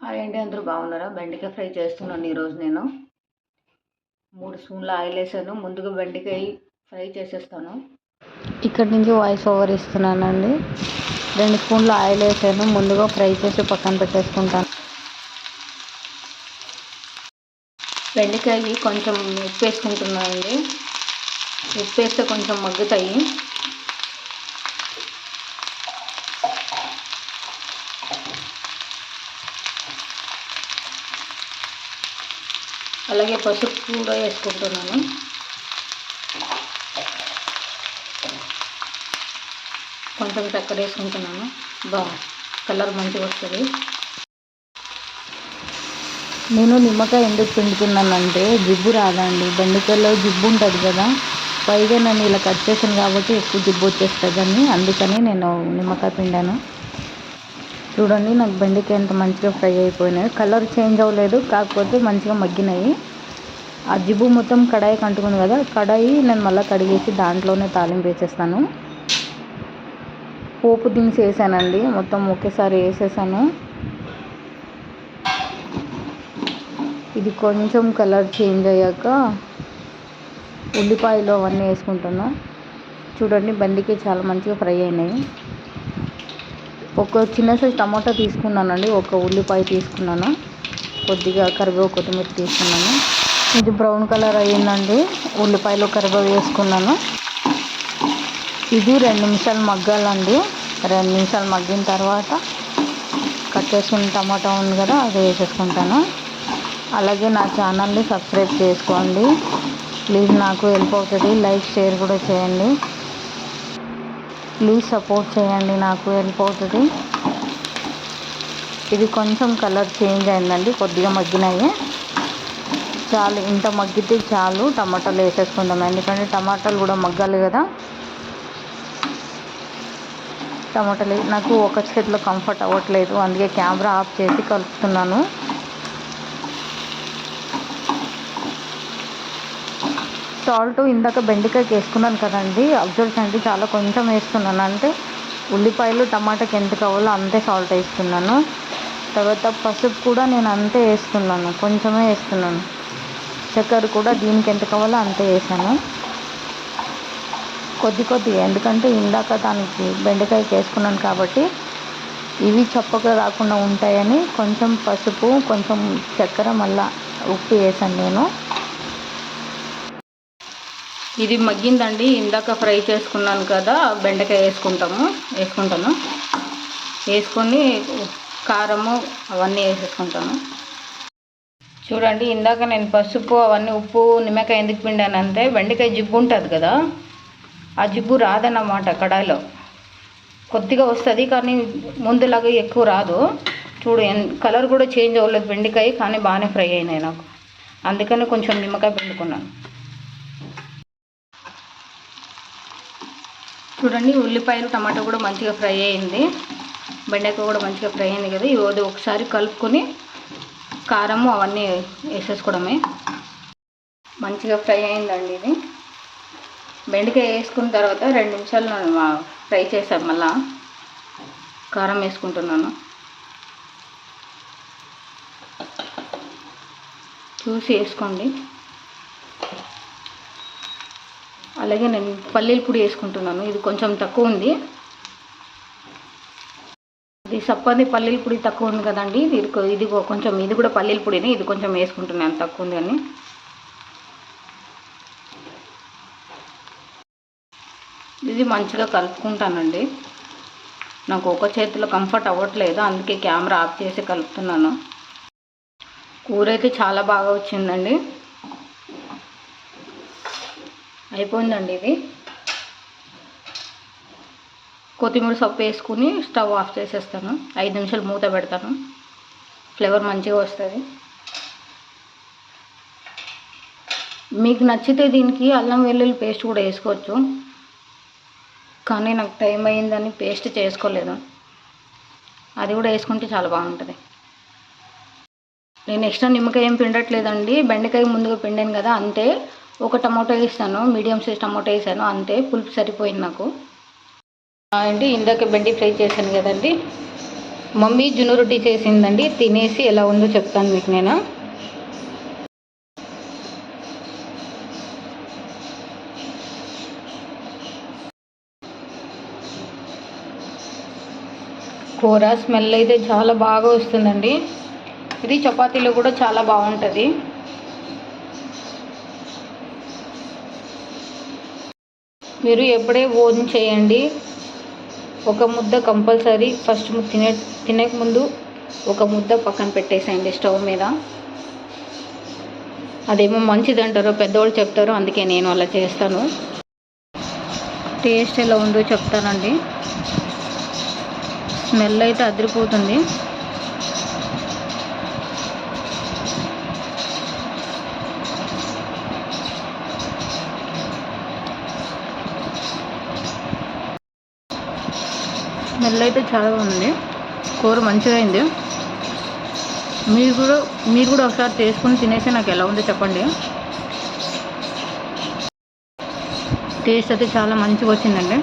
Hi అండి, అందరూ బాగున్నారా? బెండకాయ ఫ్రై చేస్తున్నాను ఈరోజు నేను. 3 స్పూన్ల ఆయిల్ వేసాను. ముందుగా బెండకాయ ఫ్రై చేసేస్తాను. ఇక్కడి నుంచి వాయిస్ ఓవర్ ఇస్తున్నానండి. 2 స్పూన్ల ఆయిల్ వేసాను. ముందుగా ఫ్రై చేసి పక్కన పెట్టేసుకుంటాను. బెండకాయ కొంచెం ఉప్పు వేసుకుంటున్నానండి. ఉప్పు వేస్తే కొంచెం మగ్గుతాయి. అలాగే పసుపు కూడా వేసుకుంటున్నాను. కొంచెం చక్కెర వేసుకుంటున్నాను. కలర్ మంచిగా వస్తుంది. నేను నిమ్మకాయ ఎందుకు పిండుతున్నానంటే జిబ్బు రాదండి. బెండకాయలో జిబ్బు ఉంటుంది కదా, పైగా నేను ఇలా కట్ చేసాను కాబట్టి ఎక్కువ జిబ్బు వచ్చేస్తుందని, అందుకని నేను నిమ్మకాయ పిండాను. చూడండి, నాకు బెండకాయ ఎంత మంచిగా ఫ్రై అయిపోయినాయి. కలర్ చేంజ్ అవ్వలేదు, కాకపోతే మంచిగా మగ్గినాయి. ఆ జిబ్బు మొత్తం కడాయికి అంటుకుంది కదా, కడాయి నేను మళ్ళీ కడిగేసి దాంట్లోనే తాలింపు వేసేస్తాను. పోపు దినుసు వేసానండి, మొత్తం ఒకేసారి వేసేసాను. ఇది కొంచెం కలర్ చేంజ్ అయ్యాక ఉల్లిపాయలు అవన్నీ వేసుకుంటున్నా. చూడండి, బెండకాయ చాలా మంచిగా ఫ్రై అయినాయి. ఒక చిన్న సైజు టమాటా తీసుకున్నానండి, ఒక ఉల్లిపాయ తీసుకున్నాను, కొద్దిగా కరివేపాకు కొత్తిమీర తీసుకున్నాను. ఇది బ్రౌన్ కలర్ అయ్యిందండి. ఉల్లిపాయలు కరివేపాకు వేసుకున్నాను. ఇది 2 నిమిషాలు మగ్గాలండి. 2 నిమిషాలు మగ్గిన తర్వాత కట్ చేసుకున్న టమాటా ఉంది కదా, అది వేసేసుకుంటాను. అలాగే నా ఛానల్ని సబ్స్క్రైబ్ చేసుకోండి ప్లీజ్, నాకు హెల్ప్ అవుతుంది. లైక్ షేర్ కూడా చేయండి ప్లీజ్, సపోర్ట్ చేయండి, నాకు హెల్ప్ అవుతుంది. ఇది కొంచెం కలర్ చేంజ్ అయిందండి, కొద్దిగా మగ్గినాయి. చాలు, ఇంత మగ్గితే చాలు. టమాటాలు వేసేసుకుందాం, ఎందుకంటే టమాటాలు కూడా మగ్గాలి కదా. టమాటాలు నాకు ఒక చేతిలో కంఫర్ట్ అవ్వట్లేదు, అందుకే కెమెరా ఆఫ్ చేసి కలుపుతున్నాను. సాల్ట్ ఇందాక బెండకాయకి వేసుకున్నాను కదండి, అబ్జర్వ్ చేయండి, చాలా కొంచెం వేస్తున్నాను. అంటే ఉల్లిపాయలు టమాటాకి ఎంత కావాలో అంతే సాల్ట్ వేస్తున్నాను. తర్వాత పసుపు కూడా నేను అంతే వేస్తున్నాను, కొంచెమే వేస్తున్నాను. చక్కెర కూడా దీనికి ఎంత కావాలో అంతే వేసాను, కొద్దిగా, ఎందుకంటే ఇందాక దానికి బెండకాయకి వేసుకున్నాను కాబట్టి ఇవి చప్పగా రాకుండా ఉంటాయని కొంచెం పసుపు, కొంచెం చక్కెర, మళ్ళీ ఉప్పు వేసాను నేను. ఇది మగ్గిందండి. ఇందాక ఫ్రై చేసుకున్నాను కదా, బెండకాయ వేసుకుంటాను. వేసుకొని కారము అవన్నీ వేసేసుకుంటాను. చూడండి, ఇందాక నేను పసుపు అవన్నీ ఉప్పు నిమ్మకాయ ఎందుకు పిండానంటే బెండకాయ జిబ్బు ఉంటుంది కదా, ఆ జిబ్బు రాదన్నమాట. కడాయిలో కొద్దిగా వస్తుంది, కానీ ముందులాగా ఎక్కువ రాదు. చూడు, కలర్ కూడా చేంజ్ అవ్వలేదు బెండకాయ, కానీ బాగానే ఫ్రై అయినాయి నాకు. అందుకని కొంచెం నిమ్మకాయ పిండుకున్నాను. చూడండి, ఉల్లిపాయలు టమాటా కూడా మంచిగా ఫ్రై అయింది, బెండకాయ కూడా మంచిగా ఫ్రై అయింది కదా. ఇది ఒకసారి కలుపుకొని కారము అవన్నీ వేసేసుకోవడమే. మంచిగా ఫ్రై అయిందండి ఇది. బెండకాయ వేసుకున్న తర్వాత 2 నిమిషాలు ఫ్రై చేశాను. మళ్ళా కారం వేసుకుంటున్నాను, చూసి వేసుకోండి. అలాగే నేను పల్లీల పొడి వేసుకుంటున్నాను, ఇది కొంచెం తక్కువ ఉంది. ఇది సప్పని పల్లీల పొడి తక్కువ ఉంది కదండి, ఇది కొంచెం, ఇది కూడా పల్లీల పొడిని, ఇది కొంచెం వేసుకుంటున్నాను, తక్కువ ఉంది అని. ఇది మంచిగా కలుపుకుంటానండి. నాకు ఒక చేతిలో కంఫర్ట్ అవ్వట్లేదు, అందుకే కెమెరా ఆఫ్ చేసి కలుపుతున్నాను. కూర అయితే చాలా బాగా వచ్చిందండి. అయిపోయిందండి ఇది. కొత్తిమీర సొప్పు వేసుకుని స్టవ్ ఆఫ్ చేసేస్తాను. 5 నిమిషాలు మూత పెడతాను, ఫ్లేవర్ మంచిగా వస్తుంది. మీకు నచ్చితే దీనికి అల్లం వెల్లుల్లి పేస్ట్ కూడా వేసుకోవచ్చు, కానీ నాకు టైం అయిందని పేస్ట్ చేసుకోలేదు. అది కూడా వేసుకుంటే చాలా బాగుంటుంది. నేను ఎక్స్ట్రా నిమ్మకాయ ఏం పిండట్లేదండి, బెండకాయ ముందుగా పిండాను కదా, అంతే. ఒక టమాటో వేసాను, మీడియం సైజ్ టమాటో వేసాను, అంతే. పులుపు సరిపోయింది నాకు. ఇందాక బెండి ఫ్రై చేశాను కదండి, మమ్మీ జున్ను రొట్టి చేసిందండి, తినేసి ఎలా ఉందో చెప్తాను మీకు నేను. కూర స్మెల్ అయితే చాలా బాగా వస్తుందండి. ఇది చపాతీలో కూడా చాలా బాగుంటుంది. మీరు ఎప్పుడే భోజనం చేయండి, ఒక ముద్ద కంపల్సరీ ఫస్ట్ తినే ముందు ఒక ముద్ద పక్కన పెట్టేసేయండి స్టవ్ మీద. అదేమో మంచిదంటారో పెద్దవాళ్ళు చెప్తారో, అందుకే నేను అలా చేస్తాను. టేస్ట్ ఎలా ఉందో చెప్తానండి. స్మెల్ అయితే అదిరిపోతుంది. స్మెల్ అయితే చాలా బాగుంది. కూర మంచిగా అయింది. మీరు కూడా ఒకసారి చేసుకుని తినేసి నాకు ఎలా ఉందో చెప్పండి. టేస్ట్ అయితే చాలా మంచిగా వచ్చిందండి.